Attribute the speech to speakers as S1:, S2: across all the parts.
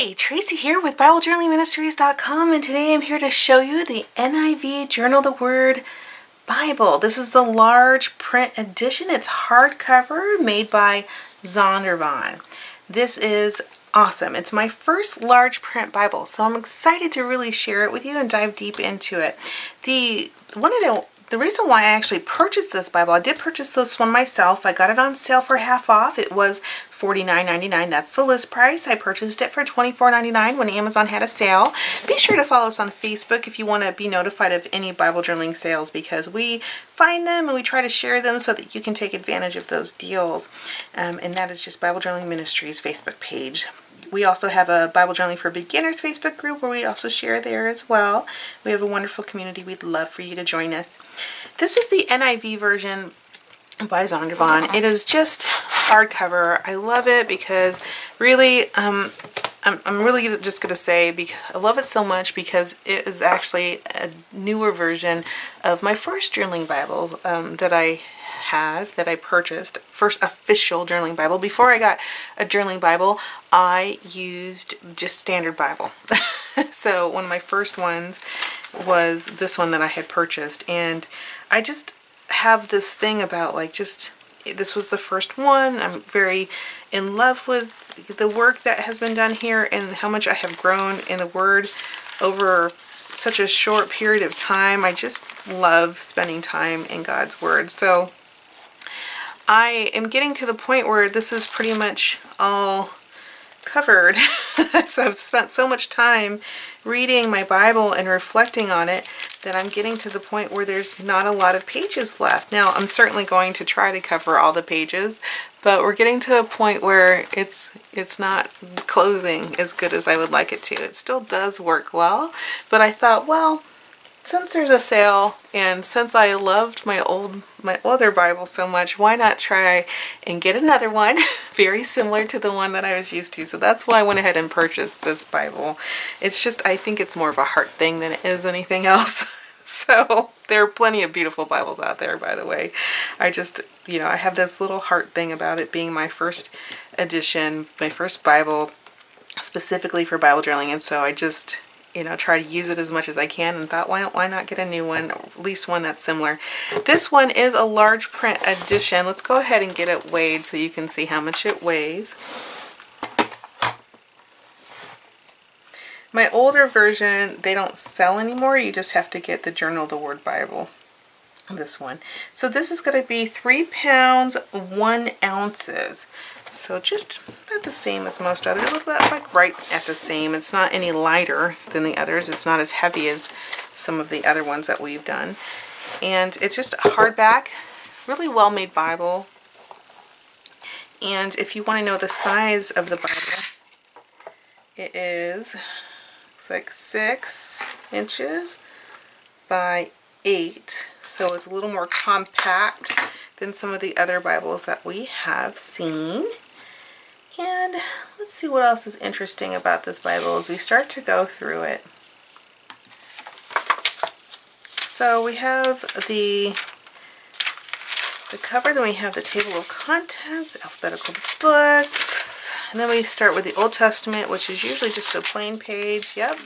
S1: Hi, Tracy here with BibleJournalingMinistries.com, and today I'm here to show you the NIV Journal the Word Bible. This is the large print edition. It's hardcover made by Zondervan. This is awesome. It's my first large print Bible, so I'm excited to really share it with you and dive deep into it. The reason why I actually purchased this Bible, I did purchase this one myself. I got it on sale for half off. It was $49.99. That's the list price. I purchased it for $24.99 when Amazon had a sale. Be sure to follow us on Facebook if you want to be notified of any Bible journaling sales, because we find them and we try to share them so that you can take advantage of those deals. And that is just Bible Journaling Ministries Facebook page. We also have a Bible Journaling for Beginners Facebook group where we also share there as well. We have a wonderful community. We'd love for you to join us. This is the NIV version by Zondervan. It is just hardcover. I love it because really, I'm really just going to say I love it so much because it is actually a newer version of my first journaling Bible that I purchased. First official journaling Bible. Before I got a journaling Bible, I used just standard Bible. So one of my first ones was this one that I had purchased, and I just have this thing about this was the first one. I'm very in love with the work that has been done here and how much I have grown in the Word over such a short period of time. I just love spending time in God's Word. So I am getting to the point where this is pretty much all covered. So I've spent so much time reading my Bible and reflecting on it that I'm getting to the point where there's not a lot of pages left. Now, I'm certainly going to try to cover all the pages, but we're getting to a point where it's not closing as good as I would like it to. It still does work well, but I thought, well, since there's a sale and since I loved my other Bible so much, why not try and get another one very similar to the one that I was used to. So that's why I went ahead and purchased this Bible. It's just, I think it's more of a heart thing than it is anything else. So there are plenty of beautiful Bibles out there, by the way. I just, I have this little heart thing about it being my first edition, my first Bible specifically for Bible journaling, and so I just try to use it as much as I can, and thought, why not get a new one, at least one that's similar. This one is a large print edition. Let's go ahead and get it weighed so you can see how much it weighs. My older version, they don't sell anymore. You just have to get the Journal the Word Bible. This one. So this is going to be 3 pounds, 1 ounces. So just about the same as most others, a little bit like right at the same. It's not any lighter than the others. It's not as heavy as some of the other ones that we've done. And it's just a hardback, really well-made Bible. And if you want to know the size of the Bible, it is, looks like 6 inches by 8. So it's a little more compact than some of the other Bibles that we have seen. And let's see what else is interesting about this Bible as we start to go through it. So we have the cover, then we have the table of contents, alphabetical books, and then we start with the Old Testament, which is usually just a plain page. Yep,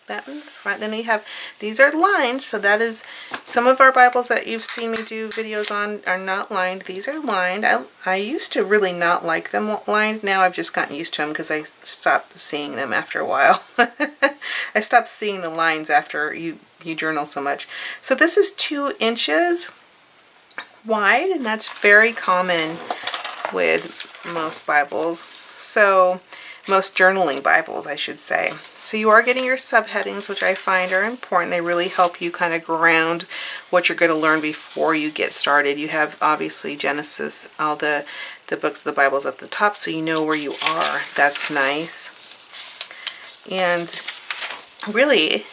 S1: that in front. Then we have, these are lined, so that is, some of our Bibles that you've seen me do videos on are not lined. These are lined. I used to really not like them lined. Now I've just gotten used to them because I stopped seeing them after a while. I stopped seeing the lines after you journal so much. So this is 2 inches wide, and that's very common with most Bibles. So most journaling Bibles, I should say. So you are getting your subheadings, which I find are important. They really help you kind of ground what you're going to learn before you get started. You have obviously Genesis, all the books of the Bibles at the top, so you know where you are. That's nice. And really,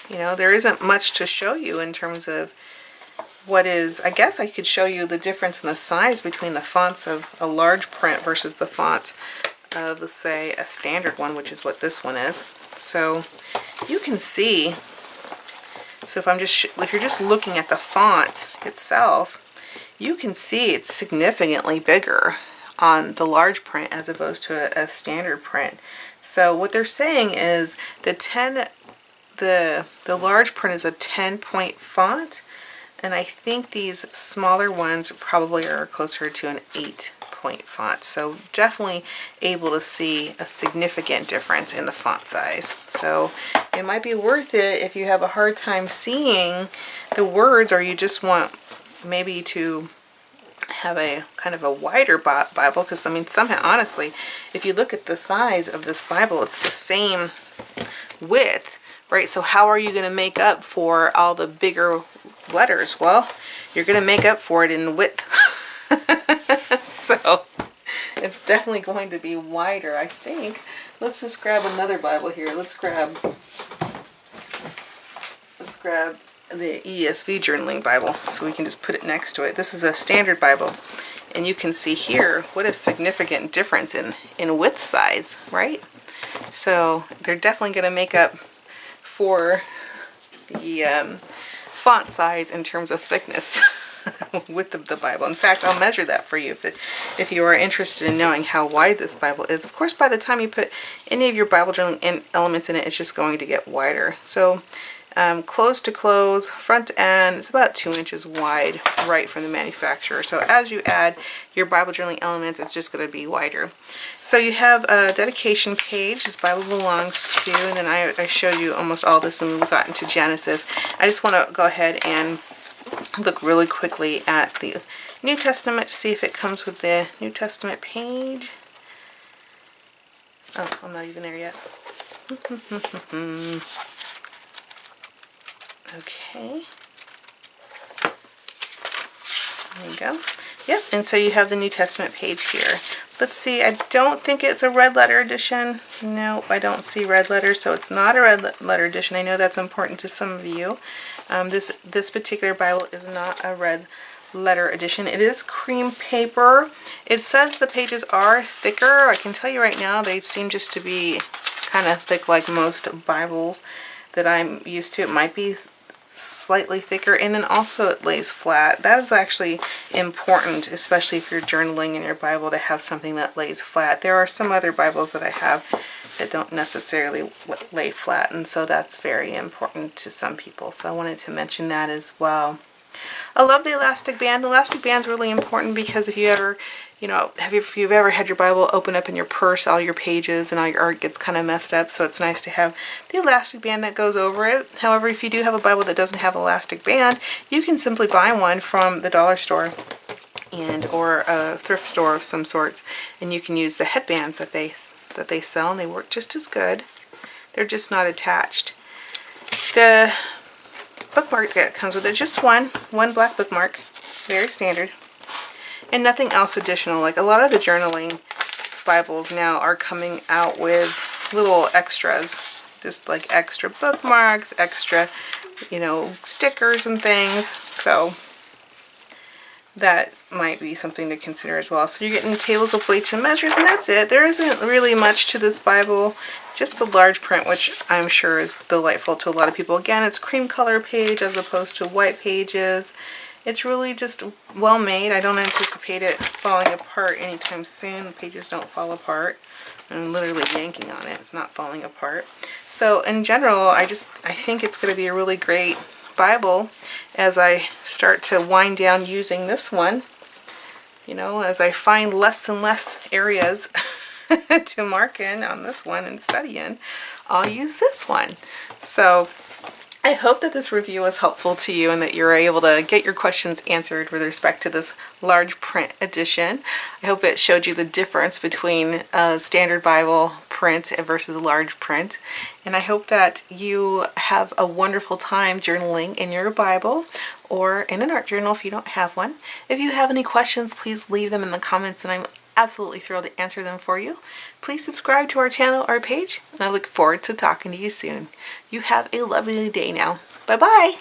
S1: there isn't much to show you in terms of what is, I guess I could show you the difference in the size between the fonts of a large print versus the font of, let's say, a standard one, which is what this one is. So you can see, so if you're just looking at the font itself, you can see it's significantly bigger on the large print as opposed to a standard print. So what they're saying is the large print is a 10-point font, and I think these smaller ones probably are closer to an 8-point font. So definitely able to see a significant difference in the font size. So it might be worth it if you have a hard time seeing the words, or you just want maybe to have a kind of a wider Bible, because I mean, somehow, honestly, if you look at the size of this Bible, it's the same width, right? So how are you going to make up for all the bigger letters? Well, you're going to make up for it in width. So it's definitely going to be wider, I think. Let's just grab another Bible here. Let's grab the ESV journaling Bible, so we can just put it next to it. This is a standard Bible, and you can see here what a significant difference in width size, right? So they're definitely going to make up for the font size in terms of thickness width of the Bible. In fact, I'll measure that for you if you are interested in knowing how wide this Bible is. Of course, by the time you put any of your Bible journaling elements in it, it's just going to get wider. So close to close, front to end, it's about 2 inches wide right from the manufacturer. So as you add your Bible journaling elements, it's just going to be wider. So you have a dedication page, this Bible belongs to, and then I showed you almost all this when we got into Genesis. I just want to go ahead and look really quickly at the New Testament to see if it comes with the New Testament page. Oh, I'm not even there yet. Okay. There you go. Yep, and so you have the New Testament page here. Let's see, I don't think it's a red letter edition. No, I don't see red letters, so it's not a red letter edition. I know that's important to some of you. This particular Bible is not a red letter edition. It is cream paper. It says the pages are thicker. I can tell you right now, they seem just to be kind of thick like most Bibles that I'm used to. It might be slightly thicker, and then also it lays flat. That is actually important, especially if you're journaling in your Bible, to have something that lays flat. There are some other Bibles that I have that don't necessarily lay flat, and so that's very important to some people. So I wanted to mention that as well. I love the elastic band. The elastic band is really important because if you ever, if you've ever had your Bible open up in your purse, all your pages and all your art gets kind of messed up, so it's nice to have the elastic band that goes over it. However, if you do have a Bible that doesn't have an elastic band, you can simply buy one from the dollar store or a thrift store of some sorts, and you can use the headbands that they sell, and they work just as good. They're just not attached. The bookmark that comes with it, just one black bookmark, very standard, and nothing else additional. Like a lot of the journaling Bibles now are coming out with little extras, just like extra bookmarks, extra, stickers and things. So that might be something to consider as well. So you're getting tables of weights and measures, and that's it. There isn't really much to this Bible, just the large print, which I'm sure is delightful to a lot of people. Again, it's cream color page as opposed to white pages. It's really just well made. I don't anticipate it falling apart anytime soon. The pages don't fall apart. I'm literally yanking on it. It's not falling apart. So in general, I think it's going to be a really great Bible as I start to wind down using this one. As I find less and less areas to mark in on this one and study in, I'll use this one. So I hope that this review was helpful to you and that you're able to get your questions answered with respect to this large print edition. I hope it showed you the difference between a standard Bible print versus large print. And I hope that you have a wonderful time journaling in your Bible or in an art journal if you don't have one. If you have any questions, please leave them in the comments, and I'm absolutely thrilled to answer them for you. Please subscribe to our channel or page, and I look forward to talking to you soon. You have a lovely day now. Bye-bye!